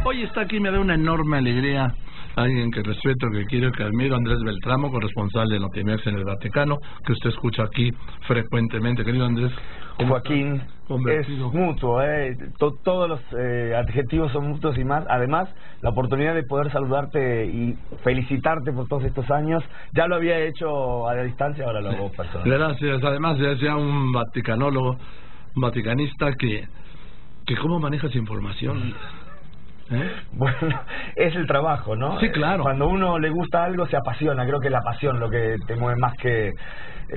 Hoy está aquí, me da una enorme alegría, alguien que respeto, que quiero, que admiro, Andrés Beltramo, corresponsal de Notimex en el Vaticano, que usted escucha aquí frecuentemente. Querido Andrés. Joaquín, es mutuo, todos los adjetivos son mutuos y más. Además, la oportunidad de poder saludarte y felicitarte por todos estos años, ya lo había hecho a la distancia, ahora lo hago personal. Gracias, además ya sea un vaticanólogo, un vaticanista que ¿cómo manejas información? Bueno, es el trabajo, ¿no? Sí, claro. Cuando uno le gusta algo se apasiona, creo que es la pasión lo que te mueve más que...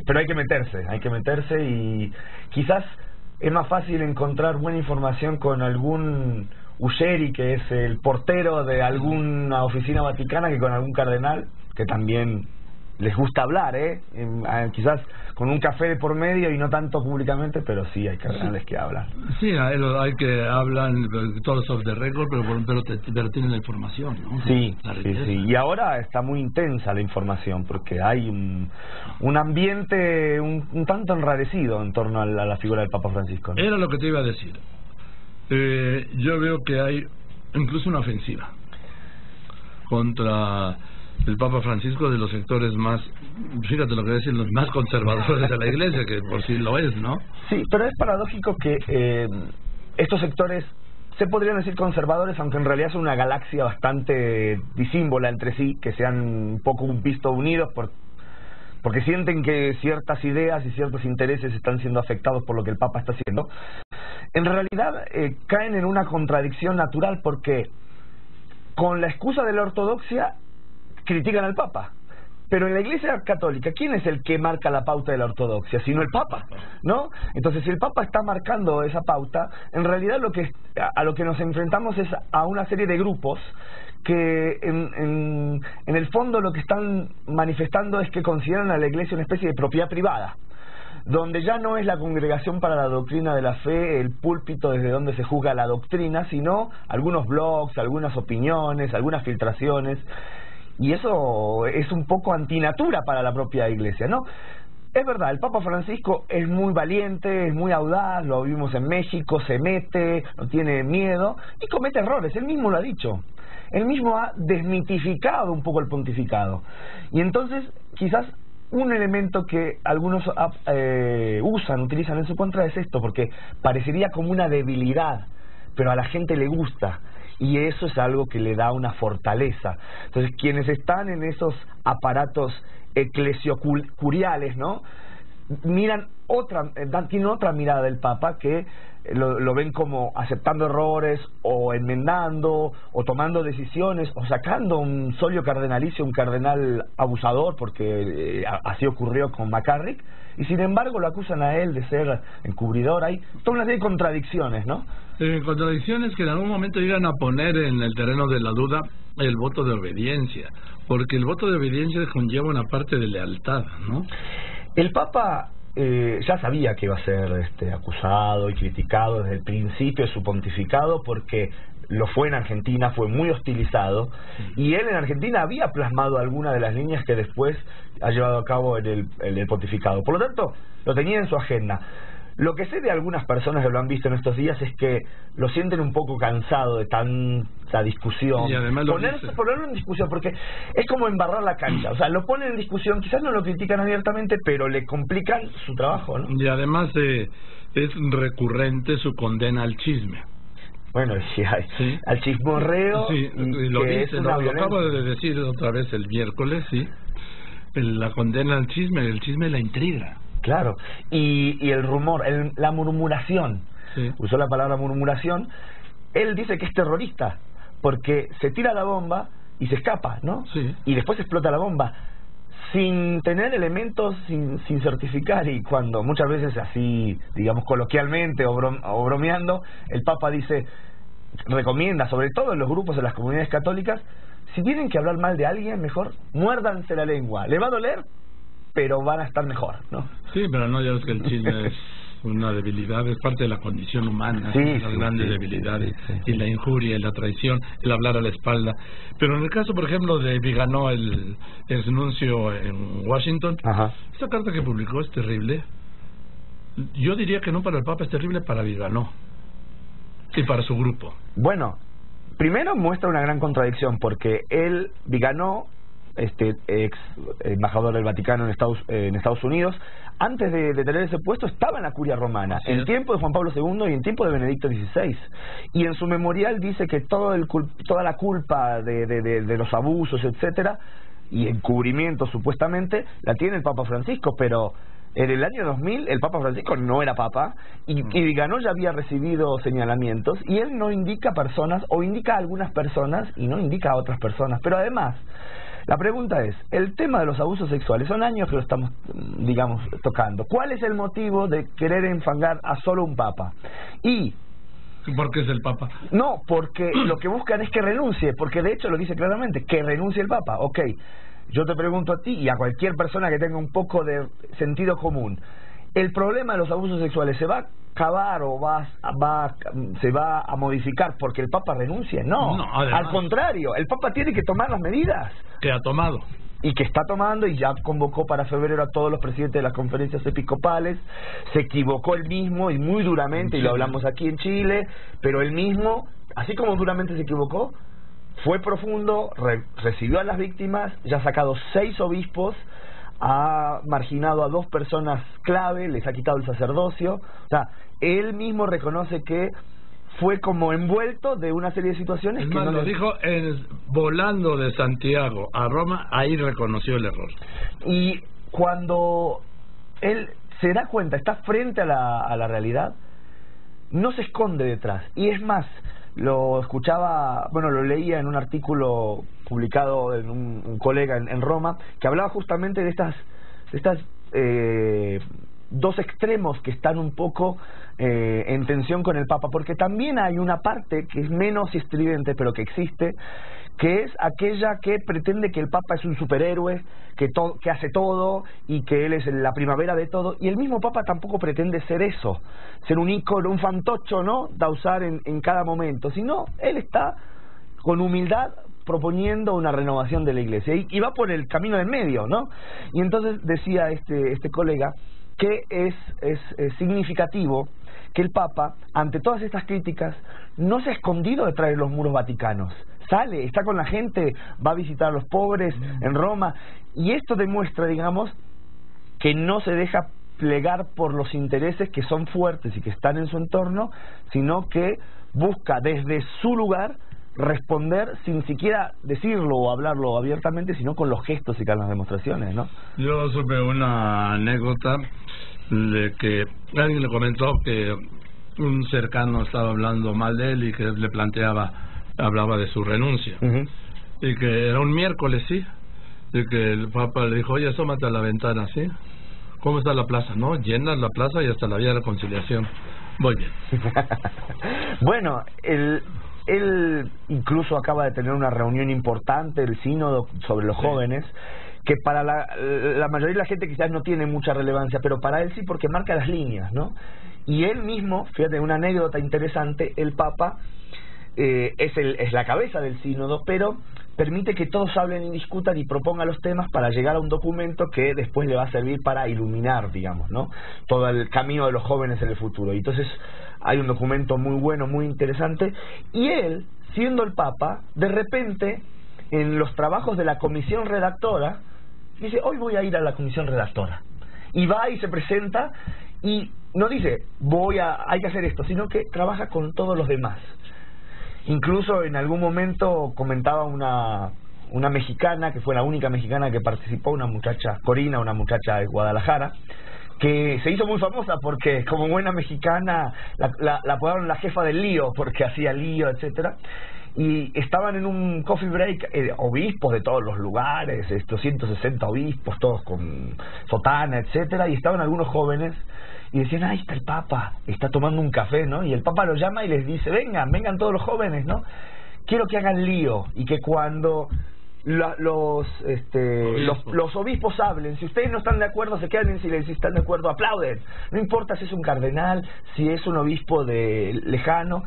Pero hay que meterse y quizás es más fácil encontrar buena información con algún Usheri, que es el portero de alguna oficina vaticana, que con algún cardenal, que también les gusta hablar, quizás con un café de por medio y no tanto públicamente, pero sí hay cardenales que hablan. Sí, hay que hablan todos off the record, pero tienen la información, ¿no? Sí, sí. Y ahora está muy intensa la información, porque hay un ambiente un tanto enrarecido en torno a la figura del Papa Francisco, ¿no? Era lo que te iba a decir. Yo veo que hay incluso una ofensiva contra el Papa Francisco de los sectores más, fíjate lo que decir, los más conservadores de la Iglesia, que por sí lo es, ¿no? Sí, pero es paradójico que estos sectores se podrían decir conservadores, aunque en realidad son una galaxia bastante disímbola entre sí, que se han un poco visto unidos porque sienten que ciertas ideas y ciertos intereses están siendo afectados por lo que el Papa está haciendo. En realidad caen en una contradicción natural, porque con la excusa de la ortodoxia critican al Papa, pero en la Iglesia Católica, ¿quién es el que marca la pauta de la ortodoxia? Sino el Papa, ¿no? Entonces, si el Papa está marcando esa pauta, en realidad a lo que nos enfrentamos es a una serie de grupos que en el fondo lo que están manifestando es que consideran a la Iglesia una especie de propiedad privada, donde ya no es la congregación para la doctrina de la fe, el púlpito desde donde se juzga la doctrina, sino algunos blogs, algunas opiniones, algunas filtraciones. Y eso es un poco antinatura para la propia Iglesia, ¿no? Es verdad, el Papa Francisco es muy valiente, es muy audaz, lo vimos en México, se mete, no tiene miedo y comete errores, él mismo lo ha dicho. Él mismo ha desmitificado un poco el pontificado. Y entonces, quizás un elemento que algunos utilizan en su contra es esto, porque parecería como una debilidad, pero a la gente le gusta. Y eso es algo que le da una fortaleza. Entonces, quienes están en esos aparatos eclesiocuriales, ¿no? Tienen otra mirada del Papa, que lo ven como aceptando errores, o enmendando, o tomando decisiones, o sacando un solio cardenalicio, un cardenal abusador, porque así ocurrió con McCarrick, y sin embargo lo acusan a él de ser encubridor. Hay toda una serie de contradicciones, ¿no? Contradicciones que en algún momento llegan a poner en el terreno de la duda el voto de obediencia, porque el voto de obediencia conlleva una parte de lealtad, ¿no? El Papa ya sabía que iba a ser acusado y criticado desde el principio de su pontificado, porque lo fue en Argentina, fue muy hostilizado, y él en Argentina había plasmado algunas de las líneas que después ha llevado a cabo en el pontificado. Por lo tanto, lo tenía en su agenda. Lo que sé de algunas personas que lo han visto en estos días es que lo sienten un poco cansado de tanta discusión. Y además ponerlo en discusión, porque es como embarrar la cancha. O sea, lo ponen en discusión, quizás no lo critican abiertamente, pero le complican su trabajo, ¿no? Y además es recurrente su condena al chisme. Bueno, sí, ¿sí? Al chismorreo. Sí, lo dice, lo acabo de decir otra vez el miércoles, sí. La condena al chisme, el chisme la intriga. Claro, y el rumor, la murmuración, sí. Usó la palabra murmuración. Él dice que es terrorista, porque se tira la bomba y se escapa, ¿no? Sí. Y después explota la bomba, sin tener elementos, sin certificar, y cuando muchas veces así, digamos coloquialmente o bromeando, el Papa recomienda, sobre todo en los grupos de las comunidades católicas, si tienen que hablar mal de alguien, mejor muérdanse la lengua, le va a doler, pero van a estar mejor, ¿no? Sí, pero no, ya ves que el chisme es una debilidad, es parte de la condición humana, las grandes debilidades, y la injuria, y la traición, el hablar a la espalda. Pero en el caso, por ejemplo, de Viganó, el exnuncio en Washington, esta carta que publicó es terrible. Yo diría que no para el Papa, es terrible para Viganó y para su grupo. Bueno, primero muestra una gran contradicción, porque él, Viganò, ex embajador del Vaticano en Estados Unidos, antes de tener ese puesto estaba en la curia romana, en tiempo de Juan Pablo II y en tiempo de Benedicto XVI, y en su memorial dice que toda la culpa de los abusos, etcétera, y encubrimiento supuestamente, la tiene el Papa Francisco, pero en el año 2000 el Papa Francisco no era Papa y Viganò ya había recibido señalamientos, y él no indica personas, o indica a algunas personas y no indica a otras personas. Pero además, la pregunta es, el tema de los abusos sexuales, son años que lo estamos, digamos, tocando. ¿Cuál es el motivo de querer enfangar a solo un Papa? Y ¿por qué es el Papa? no, porque lo que buscan es que renuncie, porque de hecho lo dice claramente, que renuncie el Papa. Ok, yo te pregunto a ti y a cualquier persona que tenga un poco de sentido común, ¿el problema de los abusos sexuales se va a acabar o se va a modificar porque el Papa renuncie? No, al contrario, el Papa tiene que tomar las medidas que ha tomado y que está tomando, y ya convocó para febrero a todos los presidentes de las conferencias episcopales. Se equivocó él mismo, y muy duramente, y lo hablamos aquí en Chile, pero él mismo, así como duramente se equivocó, fue profundo, recibió a las víctimas, ya ha sacado 6 obispos, ha marginado a 2 personas clave, les ha quitado el sacerdocio. O sea, él mismo reconoce que fue como envuelto de una serie de situaciones. Es más, lo dijo volando de Santiago a Roma, ahí reconoció el error. Y cuando él se da cuenta, está frente a la realidad, no se esconde detrás. Y es más, lo escuchaba, lo leía en un artículo publicado en un colega en Roma, que hablaba justamente de estas 2 extremos que están un poco en tensión con el Papa, porque también hay una parte que es menos estridente, pero que existe, que es aquella que pretende que el Papa es un superhéroe, que hace todo y que él es la primavera de todo, y el mismo Papa tampoco pretende ser eso, ser un ícono, un fantocho, ¿no?, da usar en cada momento, sino él está con humildad proponiendo una renovación de la Iglesia, y va por el camino del medio, ¿no? Y entonces decía este colega que es significativo que el Papa, ante todas estas críticas, no se ha escondido detrás de los muros vaticanos. Sale, está con la gente, va a visitar a los pobres en Roma, y esto demuestra, digamos, que no se deja plegar por los intereses que son fuertes y que están en su entorno, sino que busca desde su lugar responder sin siquiera decirlo o hablarlo abiertamente, sino con los gestos y con las demostraciones, ¿no? Yo supe una anécdota de que alguien le comentó que un cercano estaba hablando mal de él y que le hablaba de su renuncia, y que era un miércoles, sí, y que el Papa le dijo: oye, asómate a la ventana, ¿sí? ¿Cómo está la plaza? No, llena la plaza y hasta la vía de la conciliación. Muy bien. Bueno, él incluso acaba de tener una reunión importante, el sínodo sobre los jóvenes, que para la mayoría de la gente quizás no tiene mucha relevancia, pero para él sí, porque marca las líneas, ¿no? Y él mismo, fíjate, una anécdota interesante, el Papa es la cabeza del sínodo, pero permite que todos hablen y discutan y propongan los temas para llegar a un documento que después le va a servir para iluminar, digamos, ¿no?, todo el camino de los jóvenes en el futuro. Y entonces hay un documento muy bueno, muy interesante, y él, siendo el Papa, de repente, en los trabajos de la comisión redactora, dice: hoy voy a ir a la comisión redactora, y va y se presenta, y no dice hay que hacer esto, sino que trabaja con todos los demás. Incluso en algún momento comentaba una mexicana, que fue la única mexicana que participó, una muchacha, Corina, una muchacha de Guadalajara, que se hizo muy famosa porque, como buena mexicana, la apodaron la jefa del lío, porque hacía lío, etcétera. Y estaban en un coffee break obispos de todos los lugares, 160 obispos, todos con sotana, etcétera, y estaban algunos jóvenes y decían: ahí está el Papa, está tomando un café, ¿no? Y el Papa los llama y les dice: vengan todos los jóvenes, ¿no? Quiero que hagan lío, y que cuando los obispos hablen, si ustedes no están de acuerdo, se quedan en silencio, si están de acuerdo, aplauden. No importa si es un cardenal, si es un obispo lejano,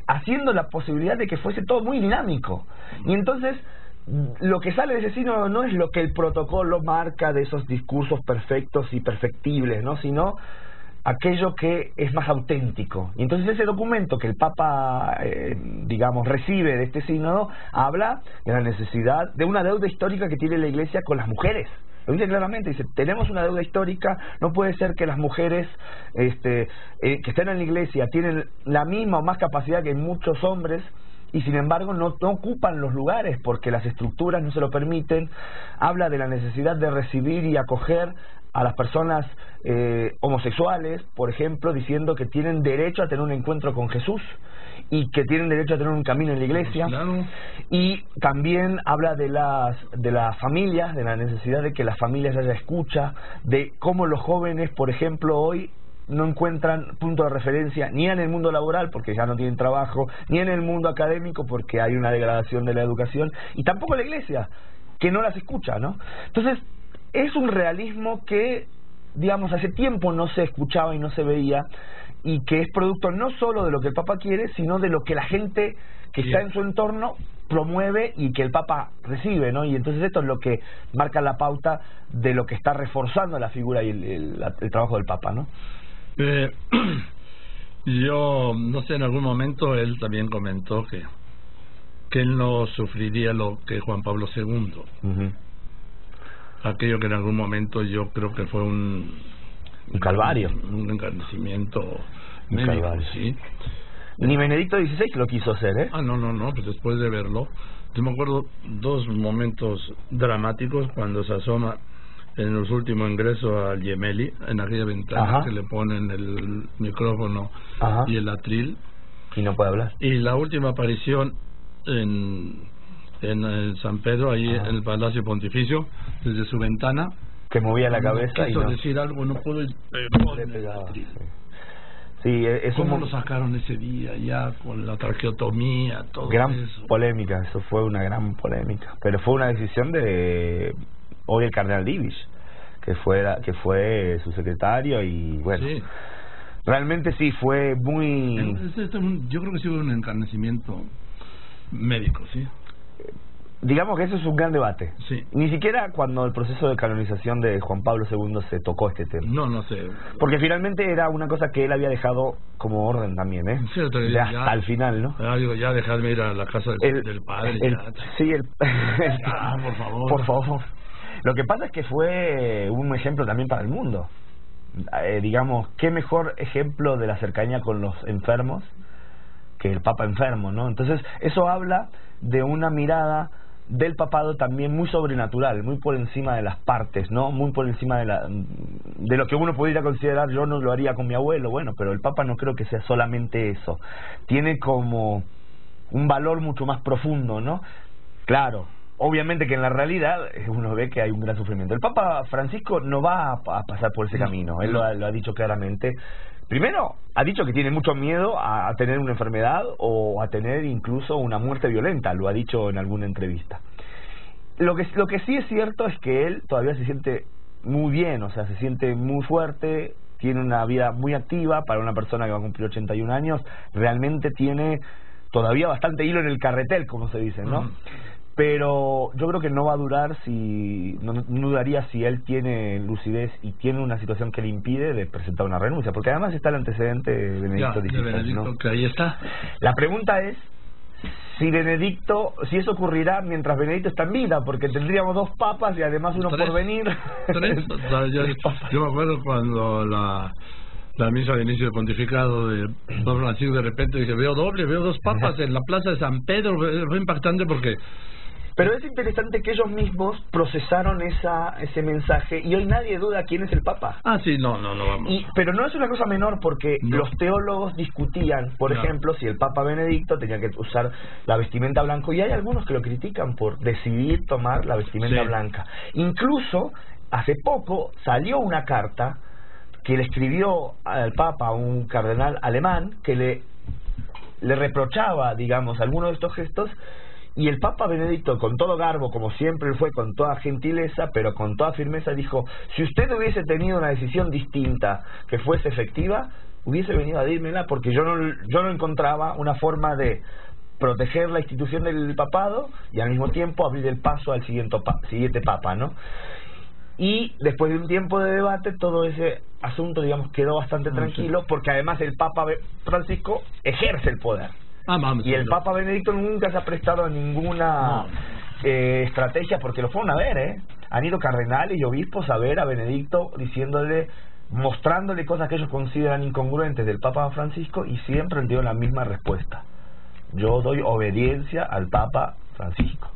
haciendo la posibilidad de que fuese todo muy dinámico. Y entonces lo que sale de ese sínodo no es lo que el protocolo marca de esos discursos perfectos y perfectibles, ¿no?, sino aquello que es más auténtico. Y entonces ese documento que el Papa, digamos, recibe de este sínodo, habla de la necesidad de una deuda histórica que tiene la Iglesia con las mujeres. Lo dice claramente, dice, tenemos una deuda histórica, no puede ser que las mujeres que estén en la Iglesia tienen la misma o más capacidad que muchos hombres, y sin embargo no ocupan los lugares porque las estructuras no se lo permiten. Habla de la necesidad de recibir y acoger a las personas homosexuales, por ejemplo, diciendo que tienen derecho a tener un encuentro con Jesús y que tienen derecho a tener un camino en la Iglesia. Claro. Y también habla de las familias, de la necesidad de que las familias haya escucha, de cómo los jóvenes, por ejemplo, hoy no encuentran punto de referencia ni en el mundo laboral porque ya no tienen trabajo, ni en el mundo académico porque hay una degradación de la educación, y tampoco en la Iglesia, que no las escucha, ¿no? Entonces, es un realismo que, digamos, hace tiempo no se escuchaba y no se veía, y que es producto no solo de lo que el Papa quiere, sino de lo que la gente que está en su entorno promueve y que el Papa recibe, ¿no? Y entonces esto es lo que marca la pauta de lo que está reforzando la figura y el trabajo del Papa, ¿no? Yo no sé, en algún momento él también comentó que él no sufriría lo que Juan Pablo II. Aquello que en algún momento yo creo que fue un calvario, un encarnecimiento un médico, calvario. sí. Ni Benedicto XVI lo quiso hacer, ¿eh? No, pues después de verlo, yo me acuerdo dos momentos dramáticos cuando se asoma en los últimos ingresos al Gemelli, en aquella ventana que le ponen el micrófono y el atril, y no puede hablar. Y la última aparición en San Pedro, ahí en el Palacio Pontificio, desde su ventana, que movía la cabeza quiso y no decir algo, no puedo le pegaba. Sí, ¿Cómo lo sacaron ese día ya con la traqueotomía, todo gran eso? Polémica, eso fue una gran polémica, pero fue una decisión de hoy el cardenal Divish, que fue su secretario, y bueno, sí. Realmente sí fue muy... Yo creo que sí fue un encarnecimiento médico, sí. Digamos que eso es un gran debate. Sí. Ni siquiera cuando el proceso de canonización de Juan Pablo II se tocó este tema. No sé. Porque finalmente era una cosa que él había dejado como orden también, ¿eh? Sí, hasta el final, ¿no? Ya dejarme ir a la casa del padre. Por favor. Por favor. Lo que pasa es que fue un ejemplo también para el mundo. Digamos, qué mejor ejemplo de la cercanía con los enfermos que el Papa enfermo, ¿no? Entonces, eso habla de una mirada del papado también muy sobrenatural, muy por encima de las partes, ¿no? Muy por encima de lo que uno pudiera considerar, yo no lo haría con mi abuelo, bueno, pero el Papa no creo que sea solamente eso. Tiene como un valor mucho más profundo, ¿no? Claro, obviamente que en la realidad uno ve que hay un gran sufrimiento. El Papa Francisco no va a pasar por ese camino, él lo ha dicho claramente. Primero, ha dicho que tiene mucho miedo a tener una enfermedad o a tener incluso una muerte violenta, lo ha dicho en alguna entrevista. Lo que sí es cierto es que él todavía se siente muy bien, o sea, se siente muy fuerte, tiene una vida muy activa para una persona que va a cumplir 81 años, realmente tiene todavía bastante hilo en el carretel, como se dice, ¿no? Pero yo creo que no va a durar no dudaría si él tiene lucidez y tiene una situación que le impide de presentar una renuncia, porque además está el antecedente de Benedicto XVI, ¿no? Que ahí está. La pregunta es si eso ocurrirá mientras Benedicto está en vida, porque tendríamos dos papas y además uno por venir. Yo me acuerdo cuando la misa de inicio de pontificado de Papa Francisco, de repente dije, veo dos papas en la plaza de San Pedro. Fue impactante porque... Pero es interesante que ellos mismos procesaron ese mensaje y hoy nadie duda quién es el Papa. Sí, no vamos. Pero no es una cosa menor porque los teólogos discutían, por ejemplo, si el Papa Benedicto tenía que usar la vestimenta blanca, y hay algunos que lo critican por decidir tomar la vestimenta blanca. Incluso, hace poco salió una carta que le escribió al Papa un cardenal alemán que le reprochaba, digamos, algunos de estos gestos. Y el Papa Benedicto, con todo garbo, como siempre fue, con toda gentileza, pero con toda firmeza, dijo: si usted hubiese tenido una decisión distinta que fuese efectiva, hubiese venido a dírmela, porque yo no encontraba una forma de proteger la institución del papado y al mismo tiempo abrir el paso al siguiente papa, ¿no? Y después de un tiempo de debate, todo ese asunto, digamos, quedó bastante tranquilo, porque además el Papa Francisco ejerce el poder. Y el Papa Benedicto nunca se ha prestado a ninguna estrategia, porque lo fueron a ver, han ido cardenales y obispos a ver a Benedicto diciéndole, mostrándole cosas que ellos consideran incongruentes del Papa Francisco, y siempre han tenido la misma respuesta: yo doy obediencia al Papa Francisco.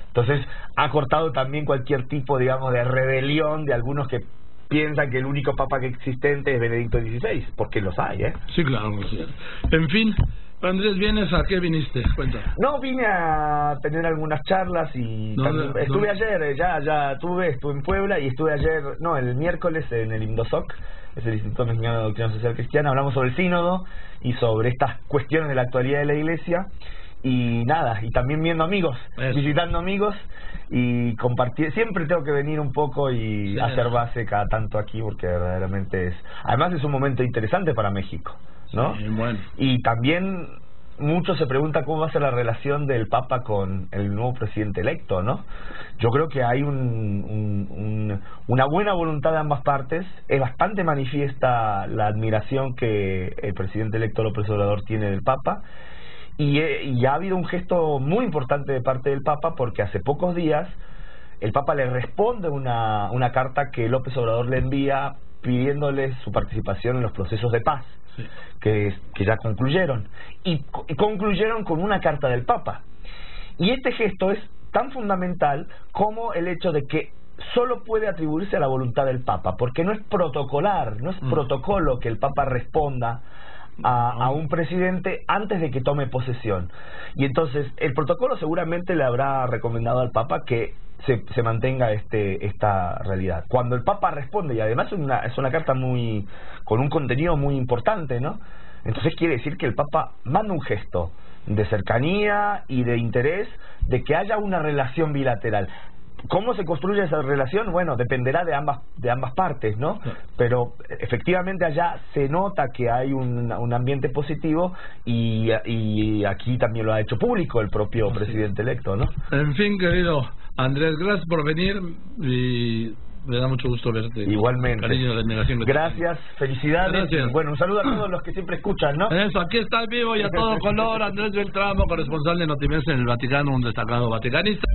Entonces ha cortado también cualquier tipo, digamos, de rebelión de algunos que piensan que el único papa que existente es Benedicto XVI, porque los hay, Sí, claro, sí. En fin, Andrés, ¿vienes? ¿A qué viniste? Cuenta. No, vine a tener algunas charlas y estuve ayer, estuve en Puebla, y estuve ayer, el miércoles en el INDOSOC, es el Instituto Mexicano de Doctrina Social Cristiana. Hablamos sobre el sínodo y sobre estas cuestiones de la actualidad de la Iglesia. Y nada, y también viendo amigos, visitando amigos y compartir. Siempre tengo que venir un poco y hacer base cada tanto aquí, porque verdaderamente además es un momento interesante para México, ¿no? Sí, bueno. Y también mucho se pregunta cómo va a ser la relación del Papa con el nuevo presidente electo, ¿no? Yo creo que hay una buena voluntad de ambas partes. Es bastante manifiesta la admiración que el presidente electo López Obrador tiene del Papa. Y ha habido un gesto muy importante de parte del Papa, porque hace pocos días el Papa le responde una carta que López Obrador le envía pidiéndole su participación en los procesos de paz, que ya concluyeron. Y concluyeron con una carta del Papa. Y este gesto es tan fundamental como el hecho de que solo puede atribuirse a la voluntad del Papa, porque no es protocolar, no es protocolo que el Papa responda a un presidente antes de que tome posesión. Y entonces el protocolo seguramente le habrá recomendado al Papa que se mantenga esta realidad. Cuando el Papa responde, y además es una carta con un contenido muy importante, ¿no? Entonces quiere decir que el Papa manda un gesto de cercanía y de interés de que haya una relación bilateral. ¿Cómo se construye esa relación? Bueno, dependerá de ambas partes, ¿no? Pero efectivamente allá se nota que hay un ambiente positivo, y aquí también lo ha hecho público el propio presidente electo, ¿no? En fin, querido Andrés, gracias por venir y me da mucho gusto verte. Igualmente. Cariño, gracias, felicidades. Gracias. Bueno, un saludo a todos los que siempre escuchan, ¿no? Eso, aquí está en vivo y a todo color, Andrés Beltramo, corresponsal de Notimex en el Vaticano, un destacado vaticanista.